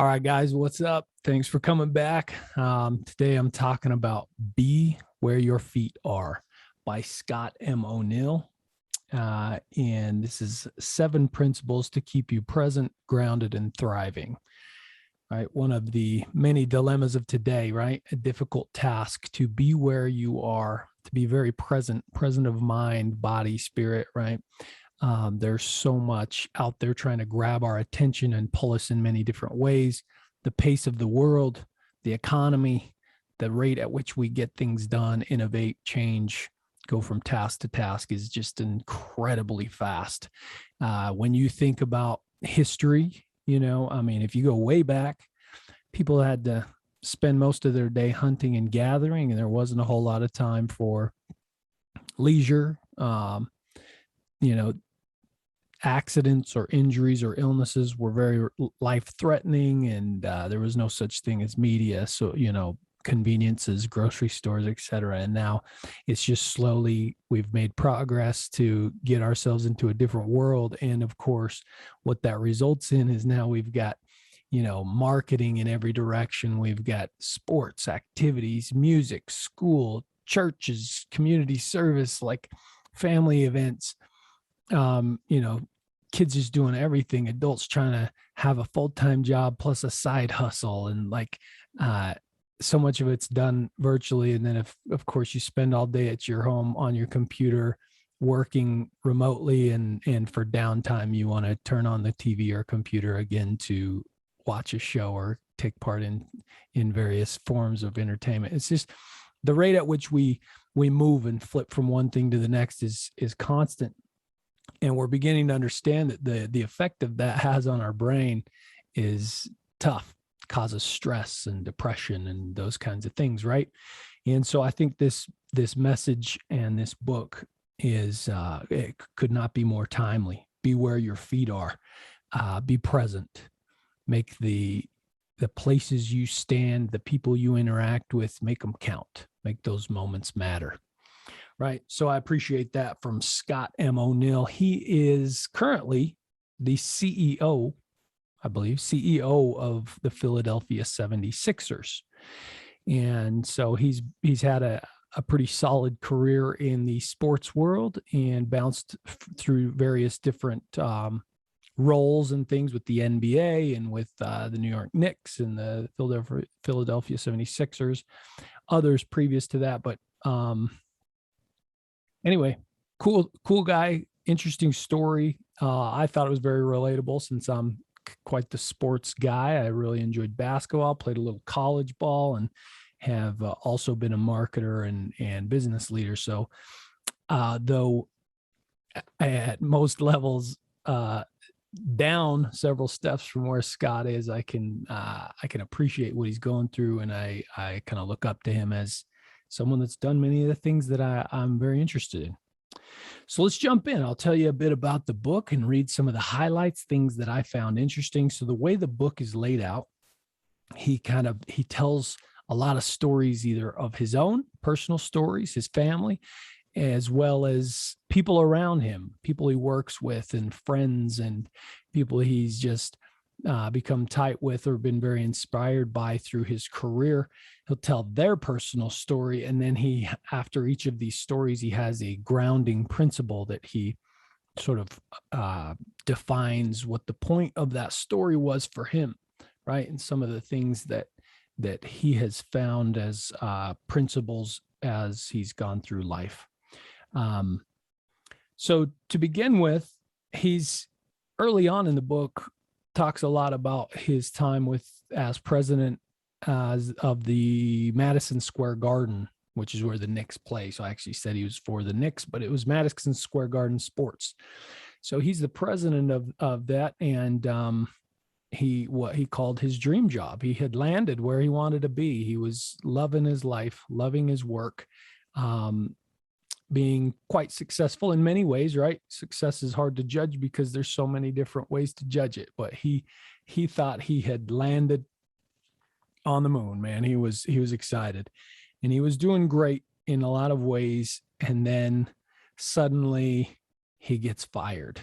All right, guys, what's up? Thanks for coming back. Today I'm talking about Be Where Your Feet Are by Scott M. O'Neill. And this is 7 principles to keep you present, grounded, and thriving. Right. One of the many dilemmas of today, right? A difficult task to be where you are, to be very present of mind, body, spirit, right? There's so much out there trying to grab our attention and pull us in many different ways. The pace of the world, the economy, the rate at which we get things done, innovate, change, go from task to task is just incredibly fast. When you think about history, if you go way back, people had to spend most of their day hunting and gathering, and there wasn't a whole lot of time for leisure. Accidents or injuries or illnesses were very life-threatening, and there was no such thing as media. So, conveniences, grocery stores, etc. And now it's just slowly we've made progress to get ourselves into a different world. And of course, what that results in is now we've got, marketing in every direction. We've got sports, activities, music, school, churches, community service, like family events. Kids just doing everything, adults trying to have a full-time job plus a side hustle, and so much of it's done virtually. And then if of course you spend all day at your home on your computer working remotely, and for downtime you want to turn on the TV or computer again to watch a show or take part in various forms of entertainment. It's just the rate at which we move and flip from one thing to the next is constant. And we're beginning to understand that the effect of that has on our brain is tough, causes stress and depression and those kinds of things, right? And so I think this message and this book is it could not be more timely. Be where your feet are. Be present. Make the places you stand, the people you interact with, make them count. Make those moments matter. Right. So I appreciate that from Scott M. O'Neill. He is currently the CEO, I believe, CEO of the Philadelphia 76ers. And so he's had a pretty solid career in the sports world and bounced through various different roles and things with the NBA and with the New York Knicks and the Philadelphia 76ers, others previous to that. But anyway, cool guy, interesting story. I thought it was very relatable since I'm quite the sports guy. I really enjoyed basketball, played a little college ball, and have also been a marketer and business leader. So though at most levels down several steps from where Scott is, I can appreciate what he's going through, and I kind of look up to him as someone that's done many of the things that I'm very interested in. So let's jump in. I'll tell you a bit about the book and read some of the highlights, things that I found interesting. So the way the book is laid out, he tells a lot of stories, either of his own personal stories, his family, as well as people around him, people he works with and friends and people he's just become tight with or been very inspired by through his career. He'll tell their personal story, and then after each of these stories, he has a grounding principle that he sort of defines what the point of that story was for him, right? And some of the things that he has found as principles as he's gone through life. So to begin with, he's early on in the book talks a lot about his time as president of the Madison Square Garden, which is where the Knicks play. So I actually said he was for the Knicks, but it was Madison Square Garden Sports. So he's the president of that, and what he called his dream job. He had landed where he wanted to be. He was loving his life, loving his work, being quite successful in many ways, right? Success is hard to judge because there's so many different ways to judge it. But he thought he had landed on the moon, man. He was excited, and he was doing great in a lot of ways. And then suddenly he gets fired.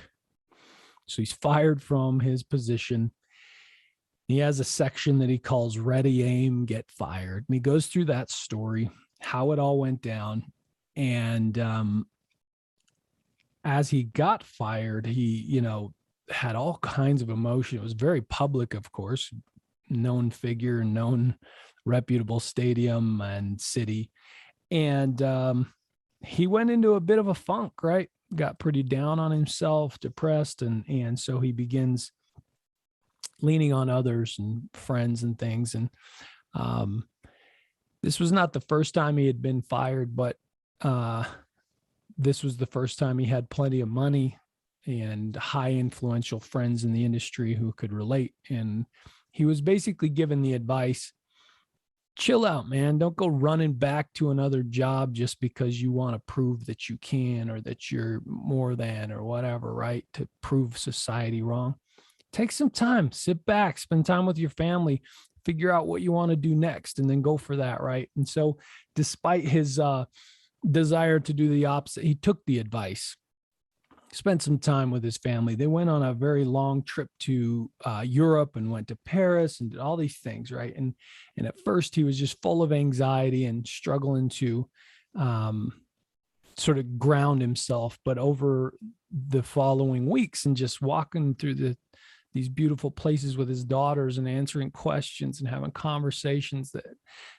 So he's fired from his position. He has a section that he calls Ready, Aim, Get Fired. And he goes through that story, how it all went down. And as he got fired, he, had all kinds of emotion. It was very public, of course, known figure, known reputable stadium and city. And he went into a bit of a funk, right? Got pretty down on himself, depressed. And so he begins leaning on others and friends and things. And this was not the first time he had been fired, but this was the first time he had plenty of money and high influential friends in the industry who could relate. And he was basically given the advice, chill out, man. Don't go running back to another job just because you want to prove that you can or that you're more than or whatever, right? To prove society wrong. Take some time, sit back, spend time with your family, figure out what you want to do next, and then go for that, right? And so despite his desire to do the opposite, he took the advice, spent some time with his family. They went on a very long trip to Europe and went to Paris and did all these things, right? And at first he was just full of anxiety and struggling to sort of ground himself. But over the following weeks and just walking through these beautiful places with his daughters and answering questions and having conversations, that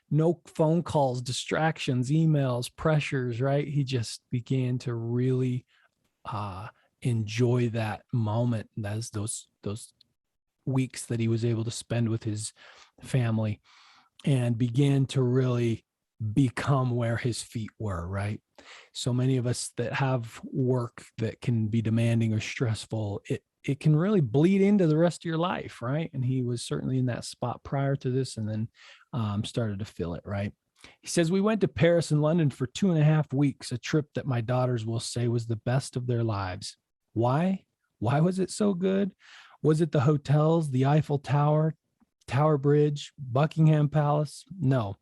no phone calls, distractions, emails, pressures, right? He just began to really enjoy that moment. That's those weeks that he was able to spend with his family, and began to really become where his feet were, right? So many of us that have work that can be demanding or stressful, it can really bleed into the rest of your life, right? And he was certainly in that spot prior to this, and then started to feel it, right? He says, we went to Paris and London for 2.5 weeks, a trip that my daughters will say was the best of their lives. Why? Why was it so good? Was it the hotels, the Eiffel Tower, Tower Bridge, Buckingham Palace? No.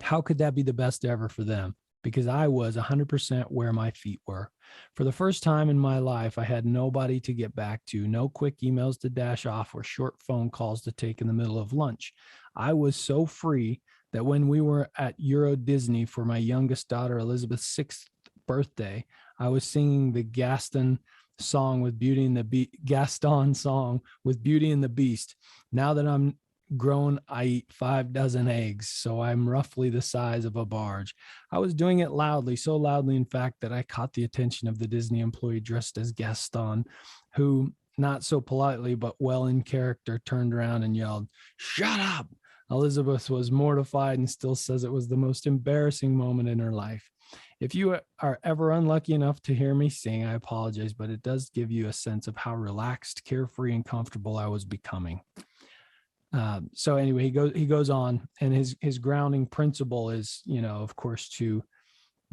How could that be the best ever for them? Because I was 100% where my feet were. For the first time in my life, I had nobody to get back to, no quick emails to dash off or short phone calls to take in the middle of lunch. I was so free that when we were at Euro Disney for my youngest daughter Elizabeth's 6th birthday, I was singing the Gaston song with Beauty and the Beast. Now that I'm grown, I eat 5 dozen eggs, so I'm roughly the size of a barge. I was doing it loudly, so loudly, in fact, that I caught the attention of the Disney employee dressed as Gaston, who, not so politely, but well in character, turned around and yelled, "Shut up!" Elizabeth was mortified and still says it was the most embarrassing moment in her life. If you are ever unlucky enough to hear me sing, I apologize, but it does give you a sense of how relaxed, carefree, and comfortable I was becoming. So anyway, he goes on, and his grounding principle is, of course, to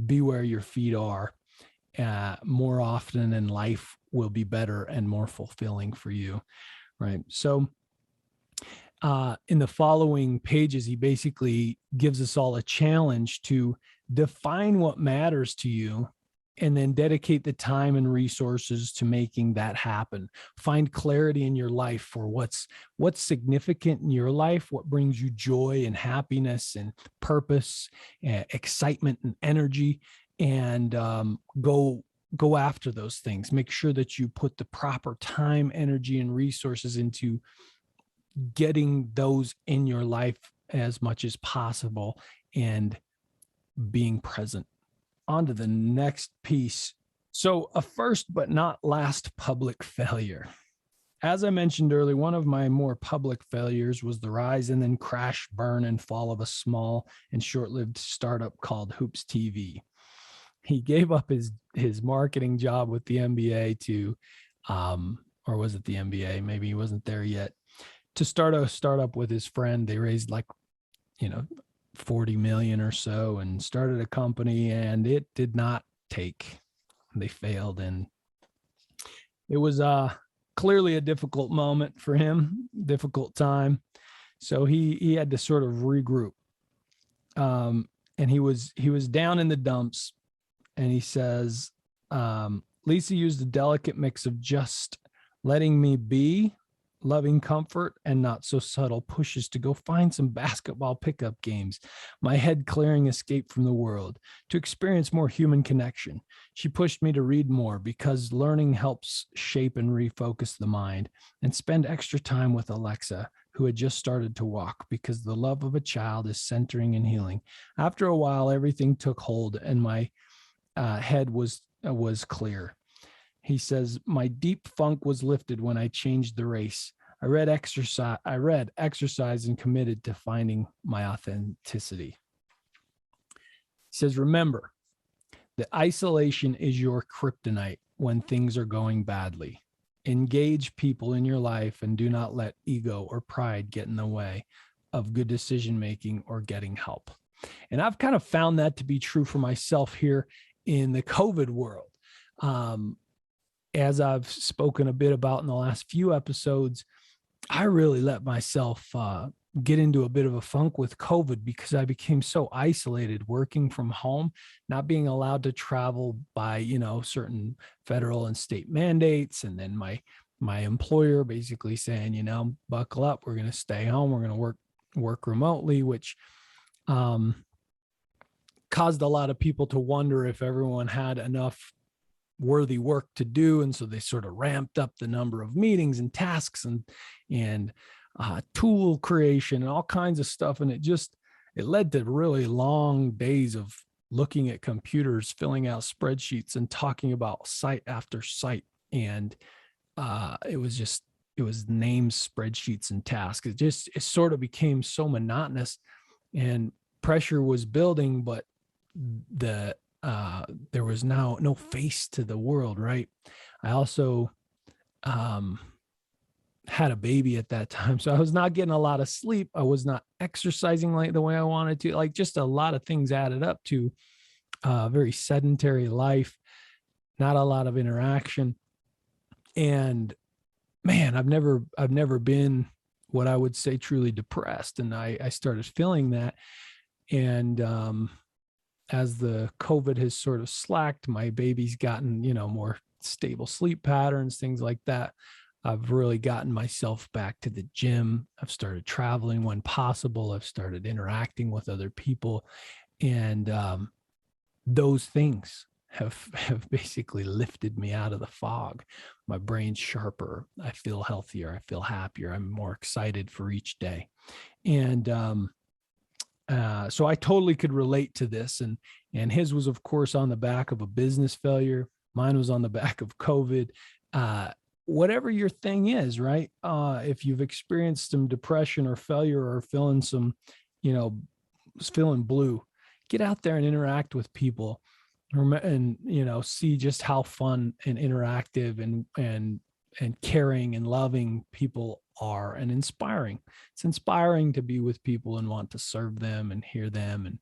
be where your feet are more often, and life will be better and more fulfilling for you, right? So in the following pages, he basically gives us all a challenge to define what matters to you, and then dedicate the time and resources to making that happen. Find clarity in your life for what's significant in your life, what brings you joy and happiness and purpose, excitement and energy, and go after those things. Make sure that you put the proper time, energy, and resources into getting those in your life as much as possible and being present. On to the next piece. So, a first but not last public failure. As I mentioned earlier, one of my more public failures was the rise and then crash, burn, and fall of a small and short-lived startup called Hoops TV. He gave up his marketing job with the NBA to, or was it the NBA? Maybe he wasn't there yet, to start a startup with his friend. They raised 40 million or so and started a company, and it did not take. They failed, and it was clearly a difficult moment for him, difficult time. So he had to sort of regroup. And he was down in the dumps, and he says, Lisa used a delicate mix of just letting me be loving comfort and not so subtle pushes to go find some basketball pickup games, my head clearing escape from the world, to experience more human connection. She pushed me to read more because learning helps shape and refocus the mind, and spend extra time with Alexa, who had just started to walk, because the love of a child is centering and healing. After a while, everything took hold and my head was clear. He says, my deep funk was lifted when I changed the race. I read exercise and committed to finding my authenticity. He says, remember that isolation is your kryptonite when things are going badly. Engage people in your life and do not let ego or pride get in the way of good decision making or getting help. And I've kind of found that to be true for myself here in the COVID world. As I've spoken a bit about in the last few episodes, I really let myself get into a bit of a funk with COVID because I became so isolated working from home, not being allowed to travel by, certain federal and state mandates. And then my employer basically saying, buckle up, we're going to stay home. We're going to work remotely, which caused a lot of people to wonder if everyone had enough worthy work to do. And so they sort of ramped up the number of meetings and tasks and tool creation and all kinds of stuff. And it led to really long days of looking at computers, filling out spreadsheets and talking about site after site. And it was names, spreadsheets, and tasks. It sort of became so monotonous, and pressure was building, but there was now no face to the world, right? I also had a baby at that time, so I was not getting a lot of sleep. I was not exercising like the way I wanted to. Like, just a lot of things added up to a very sedentary life, not a lot of interaction. And man, I've never been what I would say truly depressed. And I started feeling that. And as the COVID has sort of slacked, my baby's gotten, more stable sleep patterns, things like that. I've really gotten myself back to the gym. I've started traveling when possible. I've started interacting with other people. And those things have basically lifted me out of the fog. My brain's sharper. I feel healthier. I feel happier. I'm more excited for each day. And so I totally could relate to this. And his was, of course, on the back of a business failure. Mine was on the back of COVID. Whatever your thing is, right? If you've experienced some depression or failure or feeling some, feeling blue, get out there and interact with people and, see just how fun and interactive and caring and loving people are, and inspiring. It's inspiring to be with people and want to serve them and hear them and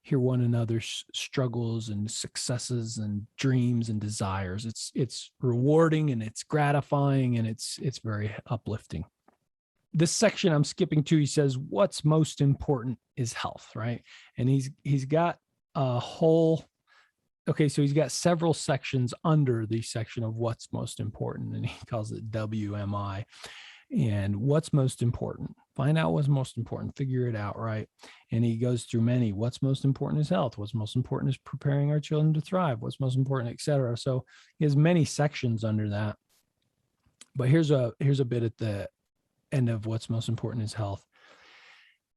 hear one another's struggles and successes and dreams and desires. It's rewarding and it's gratifying and it's very uplifting. This section I'm skipping to, he says, what's most important is health, right? And he's got a whole, okay, so he's got several sections under the section of what's most important, and he calls it WMI. And what's most important? Find out what's most important, figure it out, right? And he goes through many. What's most important is health. What's most important is preparing our children to thrive. What's most important, et cetera. So he has many sections under that. But here's a bit at the end of what's most important is health.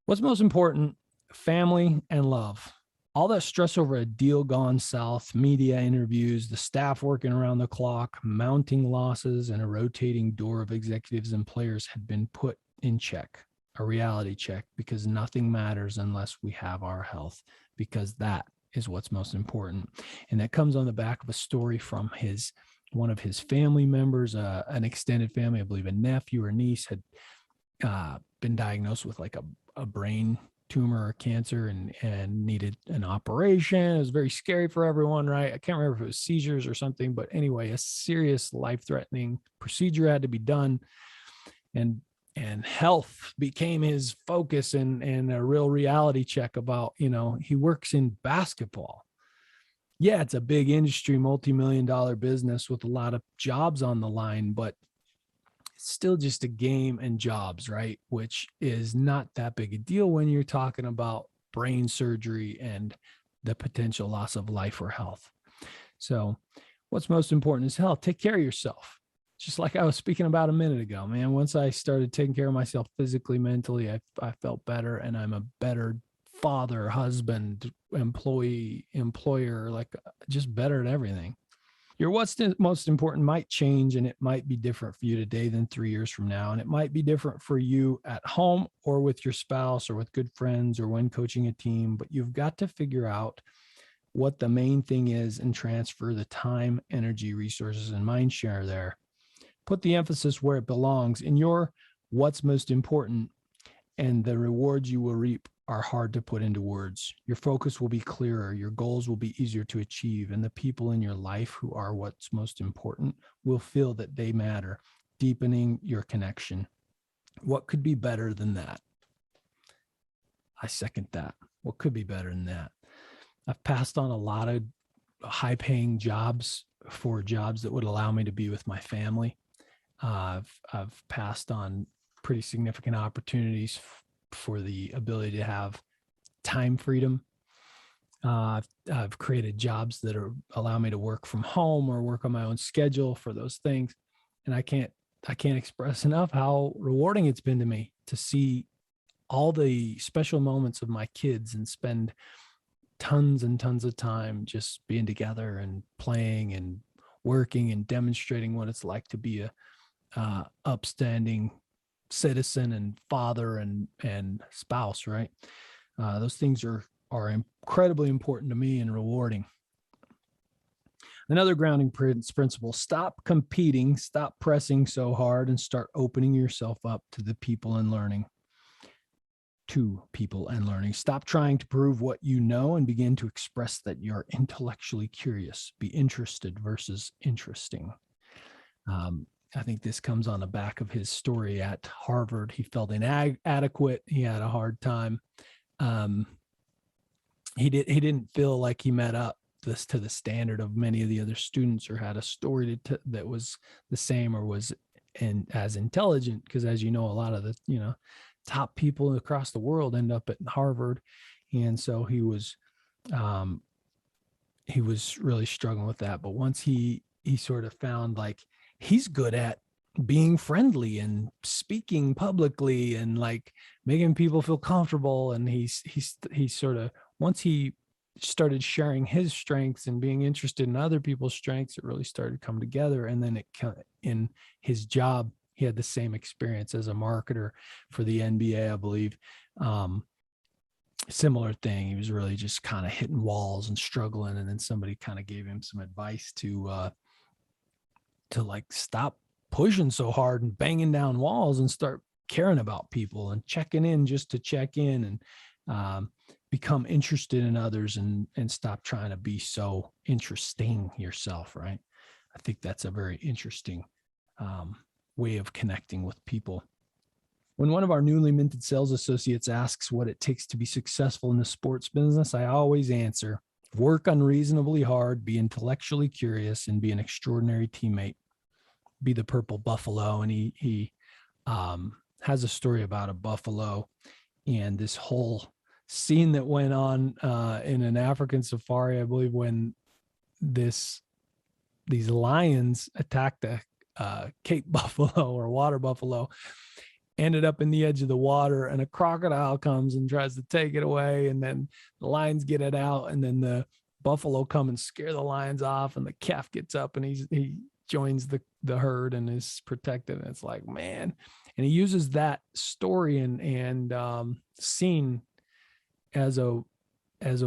What's most important? Family and love. All that stress over a deal gone south, media interviews, the staff working around the clock, mounting losses, and a rotating door of executives and players had been put in check, a reality check, because nothing matters unless we have our health, because that is what's most important. And that comes on the back of a story from one of his family members, an extended family, I believe a nephew or niece had been diagnosed with like a brain tumor or cancer and needed an operation. It was very scary for everyone, right? I can't remember if it was seizures or something, but anyway, a serious life-threatening procedure had to be done. And health became his focus and a real reality check about, he works in basketball. Yeah, it's a big industry, multi-million-dollar business with a lot of jobs on the line, but it's still just a game and jobs, right? Which is not that big a deal when you're talking about brain surgery and the potential loss of life or health. So, what's most important is health. Take care of yourself. Just like I was speaking about a minute ago, man. Once I started taking care of myself physically, mentally, I felt better, and I'm a better father, husband, employee, employer, like just better at everything. Your what's most important might change, and it might be different for you today than 3 years from now. And it might be different for you at home or with your spouse or with good friends or when coaching a team. But you've got to figure out what the main thing is and transfer the time, energy, resources, and mind share there. Put the emphasis where it belongs in your what's most important, and the rewards you will reap are hard to put into words. Your focus will be clearer, your goals will be easier to achieve, and the people in your life who are what's most important will feel that they matter, deepening your connection. What could be better than that? I second that. What could be better than that? I've passed on a lot of high paying jobs for jobs that would allow me to be with my family. I've passed on pretty significant opportunities for the ability to have time freedom. I've created jobs that allow me to work from home or work on my own schedule for those things. And I can't express enough how rewarding it's been to me to see all the special moments of my kids and spend tons and tons of time just being together and playing and working and demonstrating what it's like to be a upstanding citizen and father and spouse, right? Those things are incredibly important to me and rewarding. Another grounding principle: stop competing, stop pressing so hard, and start opening yourself up to people and learning. Stop trying to prove what you know and begin to express that you're intellectually curious. Be interested versus interesting. I think this comes on the back of his story at Harvard. He felt inadequate. He had a hard time. He didn't feel like he met up to the standard of many of the other students, or had a story that was the same or was as intelligent. Because as you know, a lot of the top people across the world end up at Harvard, and so he was really struggling with that. But once he sort of found like he's good at being friendly and speaking publicly and like making people feel comfortable, and he sort of, once he started sharing his strengths and being interested in other people's strengths, it really started to come together. And then in his job, he had the same experience as a marketer for the NBA, I believe. Similar thing. He was really just kind of hitting walls and struggling. And then somebody kind of gave him some advice to like stop pushing so hard and banging down walls and start caring about people and checking in just to check in, and become interested in others, and stop trying to be so interesting yourself, right? I think that's a very interesting way of connecting with people. When one of our newly minted sales associates asks what it takes to be successful in the sports business, I always answer: work unreasonably hard, be intellectually curious, and be an extraordinary teammate. Be the purple buffalo. And he has a story about a buffalo and this whole scene that went on in an African safari, I believe, when these lions attacked a Cape buffalo or water buffalo, ended up in the edge of the water, and a crocodile comes and tries to take it away, and then the lions get it out, and then the buffalo come and scare the lions off, and the calf gets up and he joins the herd and is protected. And it's like, man. And he uses that story and scene as a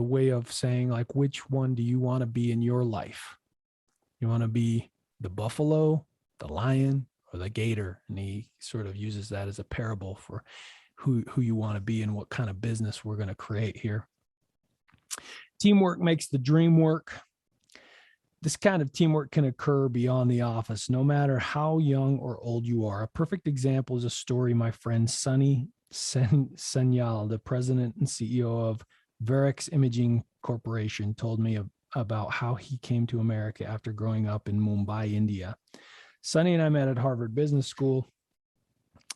way of saying, like, which one do you want to be in your life? You want to be the buffalo, the lion, or the gator? And he sort of uses that as a parable for who you want to be and what kind of business we're going to create here. Teamwork makes the dream work. This kind of teamwork can occur beyond the office, no matter how young or old you are. A perfect example is a story my friend Sunny Sanyal, the president and CEO of Varex Imaging Corporation, told me about how he came to America after growing up in Mumbai, India. Sunny and I met at Harvard Business School.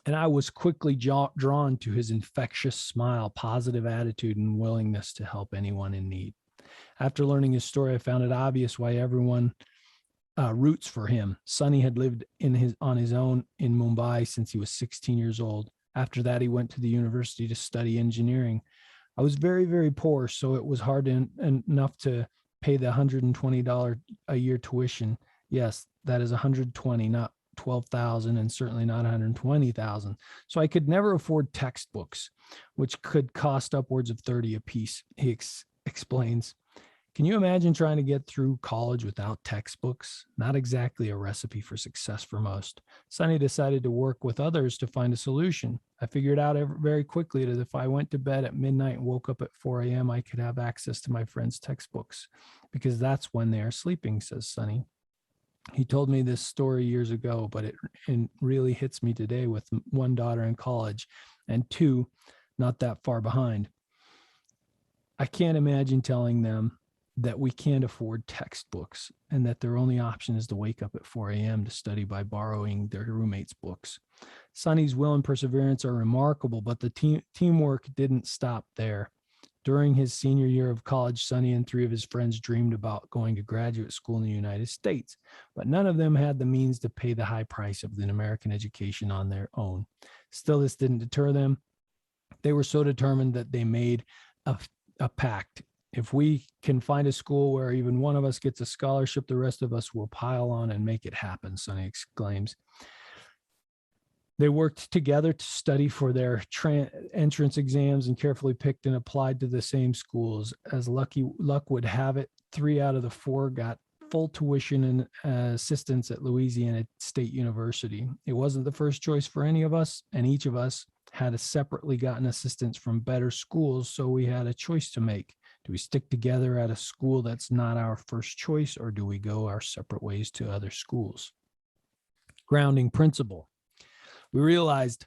And I was quickly drawn to his infectious smile, positive attitude, and willingness to help anyone in need. After learning his story, I found it obvious why everyone roots for him. Sonny had lived on his own in Mumbai since he was 16 years old. After that, he went to the university to study engineering. I was very, very poor, so it was hard enough to pay the $120 a year tuition. Yes, that is 120, not 12,000, and certainly not 120,000. So I could never afford textbooks, which could cost upwards of 30 a piece. He explains. Can you imagine trying to get through college without textbooks? Not exactly a recipe for success for most. Sonny decided to work with others to find a solution. I figured out very quickly that if I went to bed at midnight and woke up at 4 a.m., I could have access to my friends' textbooks because that's when they are sleeping, says Sonny. He told me this story years ago, but it really hits me today with one daughter in college and two not that far behind. I can't imagine telling them that we can't afford textbooks and that their only option is to wake up at 4 a.m. to study by borrowing their roommates' books. Sonny's will and perseverance are remarkable, but the teamwork didn't stop there. During his senior year of college, Sonny and three of his friends dreamed about going to graduate school in the United States, but none of them had the means to pay the high price of an American education on their own. Still, this didn't deter them. They were so determined that they made a pact. If we can find a school where even one of us gets a scholarship, the rest of us will pile on and make it happen, Sonny exclaims. They worked together to study for their entrance exams and carefully picked and applied to the same schools. As luck would have it, 3 out of the 4 got full tuition and assistance at Louisiana State University. It wasn't the first choice for any of us, and each of us had separately gotten assistance from better schools, so we had a choice to make. Do we stick together at a school that's not our first choice, or do we go our separate ways to other schools? Grounding principle. We realized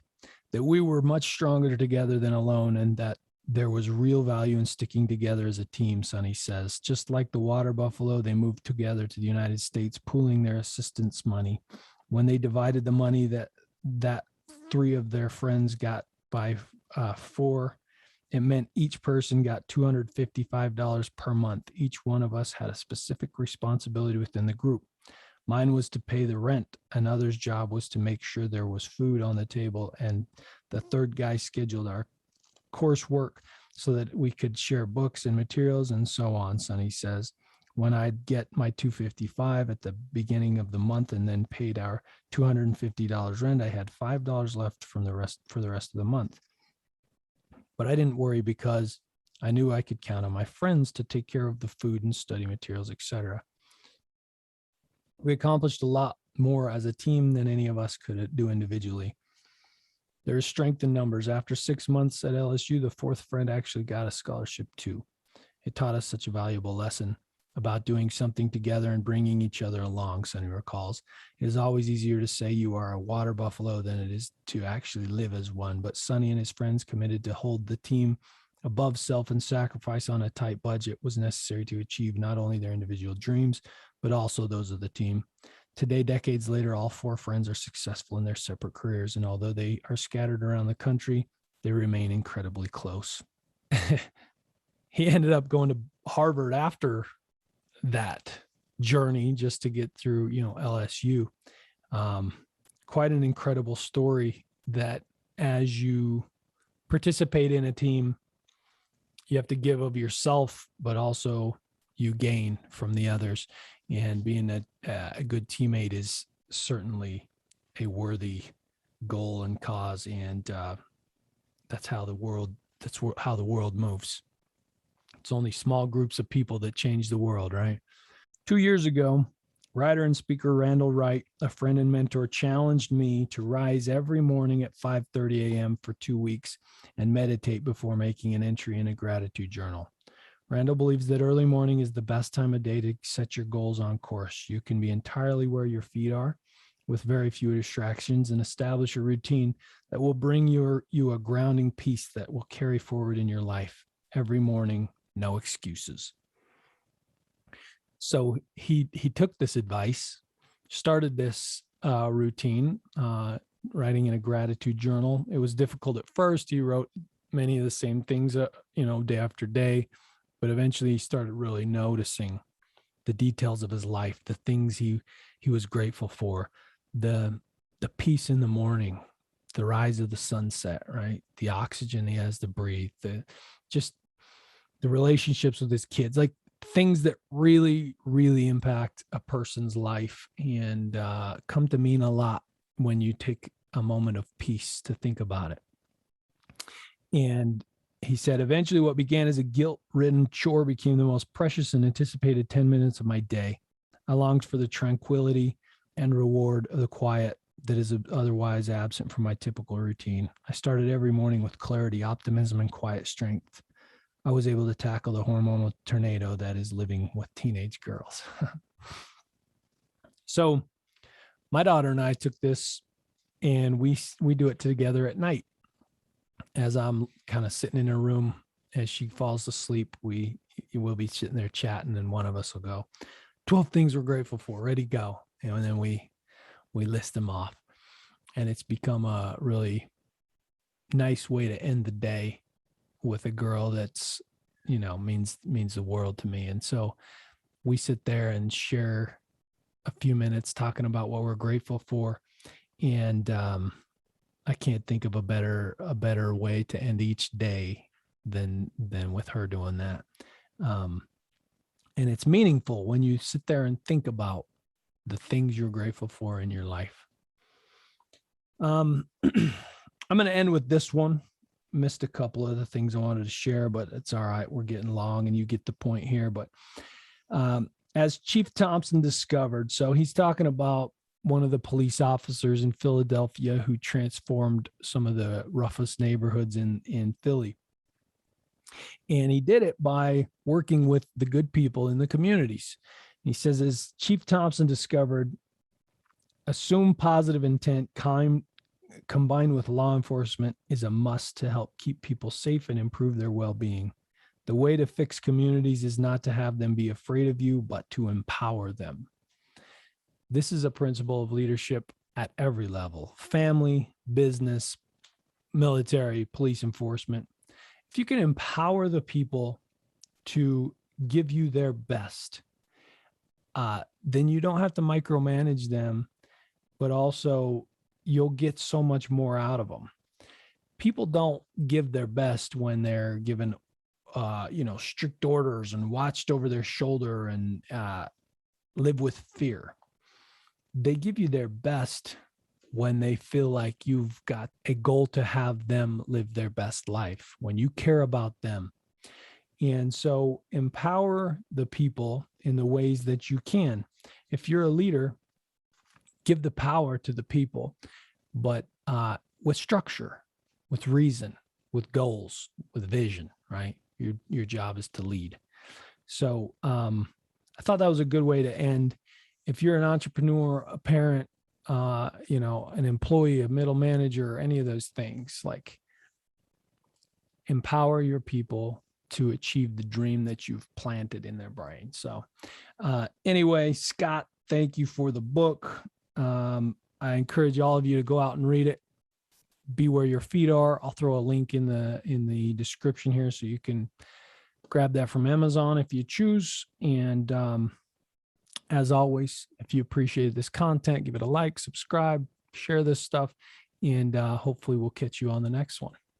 that we were much stronger together than alone, and that there was real value in sticking together as a team, Sonny says. Just like the water buffalo, they moved together to the United States, pooling their assistance money. When they divided the money that 3 of their friends got by 4, it meant each person got $255 per month. Each one of us had a specific responsibility within the group. Mine was to pay the rent. Another's job was to make sure there was food on the table. And the third guy scheduled our coursework so that we could share books and materials and so on, Sonny says. When I'd get my $255 at the beginning of the month and then paid our $250 rent, I had $5 left for the rest of the month. But I didn't worry because I knew I could count on my friends to take care of the food and study materials, etc. We accomplished a lot more as a team than any of us could do individually. There is strength in numbers. After 6 months at LSU, the 4th friend actually got a scholarship too. It taught us such a valuable lesson about doing something together and bringing each other along, Sonny recalls. It is always easier to say you are a water buffalo than it is to actually live as one, but Sonny and his friends committed to hold the team above self, and sacrifice on a tight budget was necessary to achieve not only their individual dreams, but also those of the team. Today, decades later, all 4 friends are successful in their separate careers, and although they are scattered around the country, they remain incredibly close. He ended up going to Harvard after that journey just to get through, LSU. Quite an incredible story that as you participate in a team, you have to give of yourself, but also you gain from the others. And being a good teammate is certainly a worthy goal and cause. And that's how the world moves. It's only small groups of people that change the world, right? 2 years ago, writer and speaker Randall Wright, a friend and mentor, challenged me to rise every morning at 5:30 a.m. for 2 weeks and meditate before making an entry in a gratitude journal. Randall believes that early morning is the best time of day to set your goals on course. You can be entirely where your feet are with very few distractions and establish a routine that will bring you a grounding peace that will carry forward in your life. Every morning, no excuses. So he took this advice, started this routine, writing in a gratitude journal. It was difficult at first. He wrote many of the same things, day after day, but eventually he started really noticing the details of his life, the things he was grateful for, the peace in the morning, the rise of the sunset, right? The oxygen he has to breathe, just the relationships with his kids, like things that really, really impact a person's life and come to mean a lot when you take a moment of peace to think about it. And he said, eventually what began as a guilt-ridden chore became the most precious and anticipated 10 minutes of my day. I longed for the tranquility and reward of the quiet that is otherwise absent from my typical routine. I started every morning with clarity, optimism, and quiet strength. I was able to tackle the hormonal tornado that is living with teenage girls. So my daughter and I took this, and we do it together at night. As I'm kind of sitting in her room, as she falls asleep, we will be sitting there chatting, and one of us will go, 12 things we're grateful for, ready, go. And then we list them off. And it's become a really nice way to end the day with a girl that's, means the world to me. And so we sit there and share a few minutes talking about what we're grateful for. And I can't think of a better way to end each day than with her doing that. And it's meaningful when you sit there and think about the things you're grateful for in your life. I'm going to end with this one. Missed a couple of the things I wanted to share, but it's all right. We're getting long and you get the point here. But as Chief Thompson discovered, so he's talking about one of the police officers in Philadelphia who transformed some of the roughest neighborhoods in Philly. And he did it by working with the good people in the communities. He says, as Chief Thompson discovered, assume positive intent combined with law enforcement is a must to help keep people safe and improve their well-being. The way to fix communities is not to have them be afraid of you, but to empower them. This is a principle of leadership at every level: family, business, military, police enforcement. If you can empower the people to give you their best, then you don't have to micromanage them, but also you'll get so much more out of them. People don't give their best when they're given, strict orders and watched over their shoulder and live with fear. They give you their best when they feel like you've got a goal to have them live their best life, when you care about them. And so empower the people in the ways that you can. If you're a leader, give the power to the people, but with structure, with reason, with goals, with vision, right? Your job is to lead. So I thought that was a good way to end. If you're an entrepreneur, a parent, an employee, a middle manager, any of those things, like, empower your people to achieve the dream that you've planted in their brain. So anyway, Scott, thank you for the book. I encourage all of you to go out and read it. Be where your feet are. I'll throw a link in the description here so you can grab that from Amazon if you choose. And as always, if you appreciated this content, give it a like, subscribe, share this stuff, and hopefully we'll catch you on the next one.